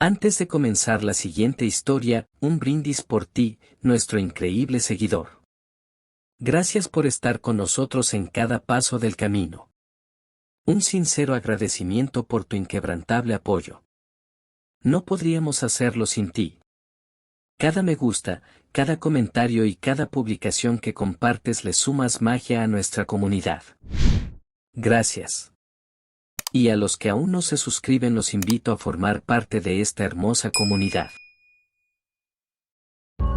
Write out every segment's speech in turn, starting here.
Antes de comenzar la siguiente historia, un brindis por ti, nuestro increíble seguidor. Gracias por estar con nosotros en cada paso del camino. Un sincero agradecimiento por tu inquebrantable apoyo. No podríamos hacerlo sin ti. Cada me gusta, cada comentario y cada publicación que compartes le sumas magia a nuestra comunidad. Gracias. Y a los que aún no se suscriben los invito a formar parte de esta hermosa comunidad.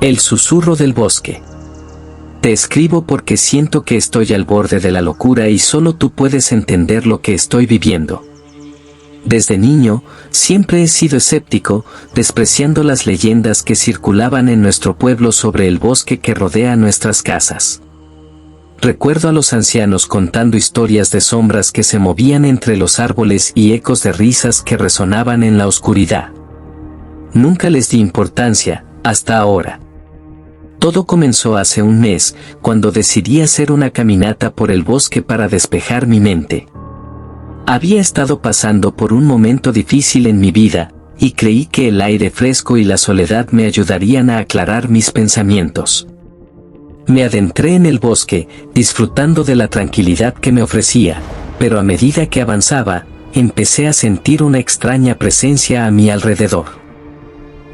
El susurro del bosque. Te escribo porque siento que estoy al borde de la locura y solo tú puedes entender lo que estoy viviendo. Desde niño, siempre he sido escéptico, despreciando las leyendas que circulaban en nuestro pueblo sobre el bosque que rodea nuestras casas. Recuerdo a los ancianos contando historias de sombras que se movían entre los árboles y ecos de risas que resonaban en la oscuridad. Nunca les di importancia, hasta ahora. Todo comenzó hace un mes, cuando decidí hacer una caminata por el bosque para despejar mi mente. Había estado pasando por un momento difícil en mi vida, y creí que el aire fresco y la soledad me ayudarían a aclarar mis pensamientos. Me adentré en el bosque, disfrutando de la tranquilidad que me ofrecía, pero a medida que avanzaba, empecé a sentir una extraña presencia a mi alrededor.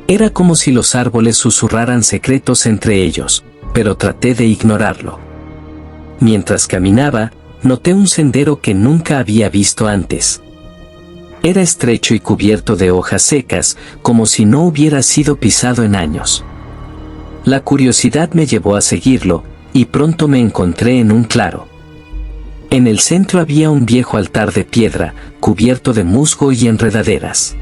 Era como si los árboles susurraran secretos entre ellos, pero traté de ignorarlo. Mientras caminaba, noté un sendero que nunca había visto antes. Era estrecho y cubierto de hojas secas, como si no hubiera sido pisado en años. La curiosidad me llevó a seguirlo, y pronto me encontré en un claro. En el centro había un viejo altar de piedra, cubierto de musgo y enredaderas.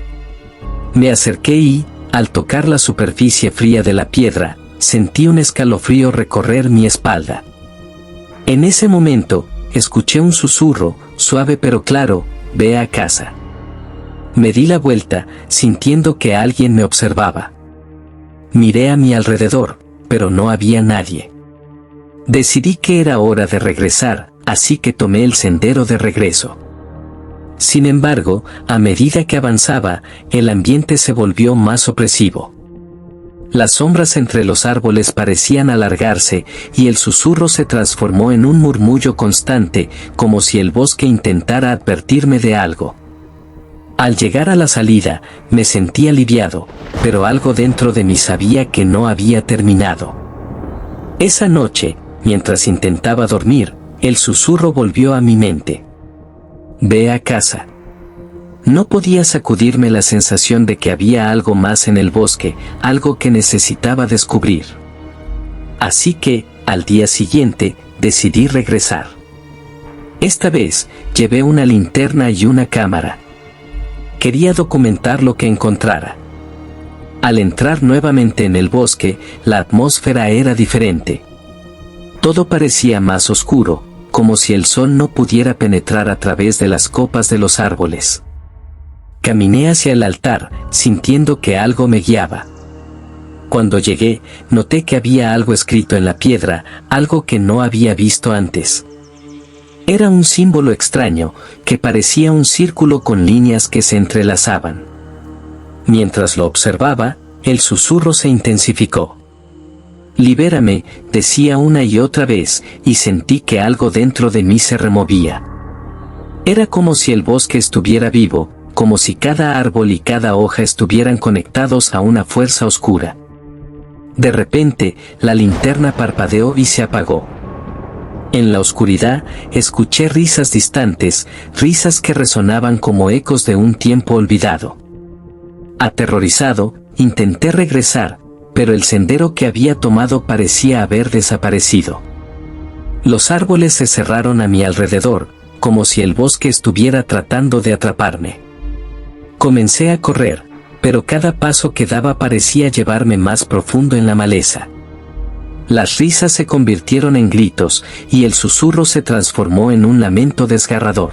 Me acerqué y, al tocar la superficie fría de la piedra, sentí un escalofrío recorrer mi espalda. En ese momento, escuché un susurro, suave pero claro: ve a casa. Me di la vuelta, sintiendo que alguien me observaba. Miré a mi alrededor, pero no había nadie. Decidí que era hora de regresar, así que tomé el sendero de regreso. Sin embargo, a medida que avanzaba, el ambiente se volvió más opresivo. Las sombras entre los árboles parecían alargarse, y el susurro se transformó en un murmullo constante, como si el bosque intentara advertirme de algo. Al llegar a la salida, me sentí aliviado, pero algo dentro de mí sabía que no había terminado. Esa noche, mientras intentaba dormir, el susurro volvió a mi mente. Ve a casa. No podía sacudirme la sensación de que había algo más en el bosque, algo que necesitaba descubrir. Así que, al día siguiente, decidí regresar. Esta vez, llevé una linterna y una cámara. Quería documentar lo que encontrara. Al entrar nuevamente en el bosque, la atmósfera era diferente. Todo parecía más oscuro, como si el sol no pudiera penetrar a través de las copas de los árboles. Caminé hacia el altar, sintiendo que algo me guiaba. Cuando llegué, noté que había algo escrito en la piedra, algo que no había visto antes. Era un símbolo extraño, que parecía un círculo con líneas que se entrelazaban. Mientras lo observaba, el susurro se intensificó. Libérame, decía una y otra vez, y sentí que algo dentro de mí se removía. Era como si el bosque estuviera vivo, como si cada árbol y cada hoja estuvieran conectados a una fuerza oscura. De repente, la linterna parpadeó y se apagó. En la oscuridad, escuché risas distantes, risas que resonaban como ecos de un tiempo olvidado. Aterrorizado, intenté regresar, pero el sendero que había tomado parecía haber desaparecido. Los árboles se cerraron a mi alrededor, como si el bosque estuviera tratando de atraparme. Comencé a correr, pero cada paso que daba parecía llevarme más profundo en la maleza. Las risas se convirtieron en gritos, y el susurro se transformó en un lamento desgarrador.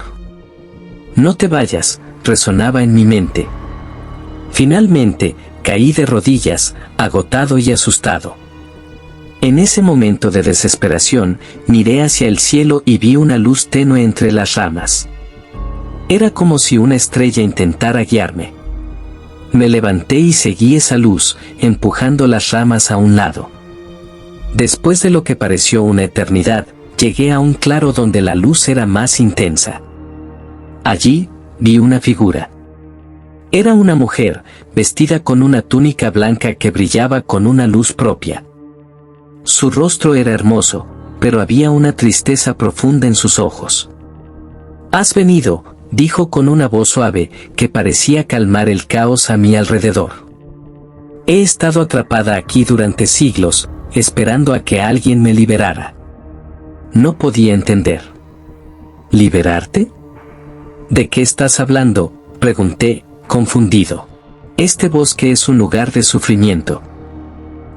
No te vayas, resonaba en mi mente. Finalmente, caí de rodillas, agotado y asustado. En ese momento de desesperación, miré hacia el cielo y vi una luz tenue entre las ramas. Era como si una estrella intentara guiarme. Me levanté y seguí esa luz, empujando las ramas a un lado. Después de lo que pareció una eternidad, llegué a un claro donde la luz era más intensa. Allí, vi una figura. Era una mujer, vestida con una túnica blanca que brillaba con una luz propia. Su rostro era hermoso, pero había una tristeza profunda en sus ojos. «Has venido», dijo con una voz suave, que parecía calmar el caos a mi alrededor. «He estado atrapada aquí durante siglos, esperando a que alguien me liberara». No podía entender. ¿Liberarte? ¿De qué estás hablando?, pregunté, confundido. Este bosque es un lugar de sufrimiento.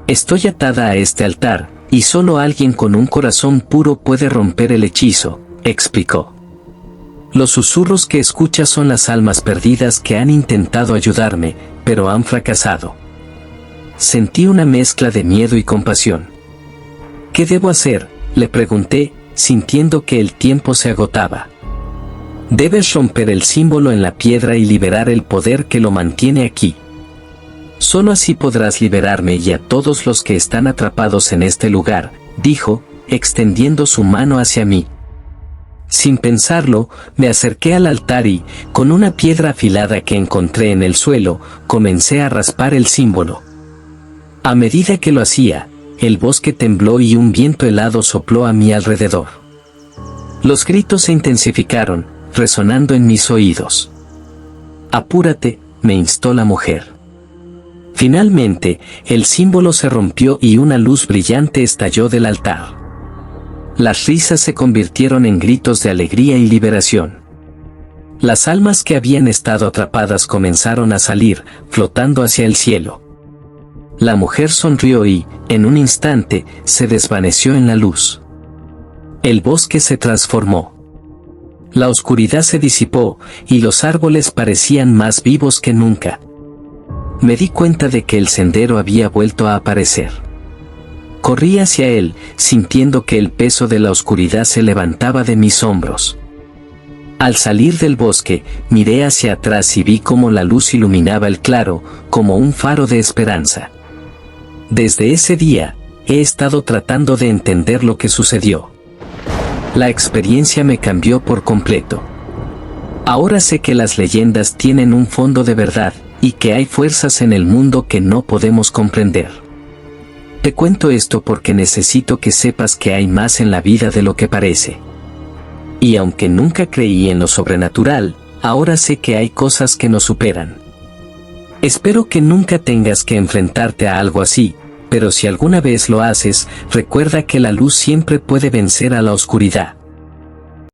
Estoy atada a este altar, y solo alguien con un corazón puro puede romper el hechizo, explicó. Los susurros que escuchas son las almas perdidas que han intentado ayudarme, pero han fracasado. Sentí una mezcla de miedo y compasión. ¿Qué debo hacer?, le pregunté, sintiendo que el tiempo se agotaba. Debes romper el símbolo en la piedra y liberar el poder que lo mantiene aquí. Solo así podrás liberarme y a todos los que están atrapados en este lugar, dijo, extendiendo su mano hacia mí. Sin pensarlo, me acerqué al altar y, con una piedra afilada que encontré en el suelo, comencé a raspar el símbolo. A medida que lo hacía, el bosque tembló y un viento helado sopló a mi alrededor. Los gritos se intensificaron, resonando en mis oídos. «Apúrate», me instó la mujer. Finalmente, el símbolo se rompió y una luz brillante estalló del altar. Las risas se convirtieron en gritos de alegría y liberación. Las almas que habían estado atrapadas comenzaron a salir, flotando hacia el cielo. La mujer sonrió y, en un instante, se desvaneció en la luz. El bosque se transformó. La oscuridad se disipó, y los árboles parecían más vivos que nunca. Me di cuenta de que el sendero había vuelto a aparecer. Corrí hacia él, sintiendo que el peso de la oscuridad se levantaba de mis hombros. Al salir del bosque, miré hacia atrás y vi cómo la luz iluminaba el claro, como un faro de esperanza. Desde ese día, he estado tratando de entender lo que sucedió. La experiencia me cambió por completo. Ahora sé que las leyendas tienen un fondo de verdad, y que hay fuerzas en el mundo que no podemos comprender. Te cuento esto porque necesito que sepas que hay más en la vida de lo que parece. Y aunque nunca creí en lo sobrenatural, ahora sé que hay cosas que nos superan. Espero que nunca tengas que enfrentarte a algo así, pero si alguna vez lo haces, recuerda que la luz siempre puede vencer a la oscuridad.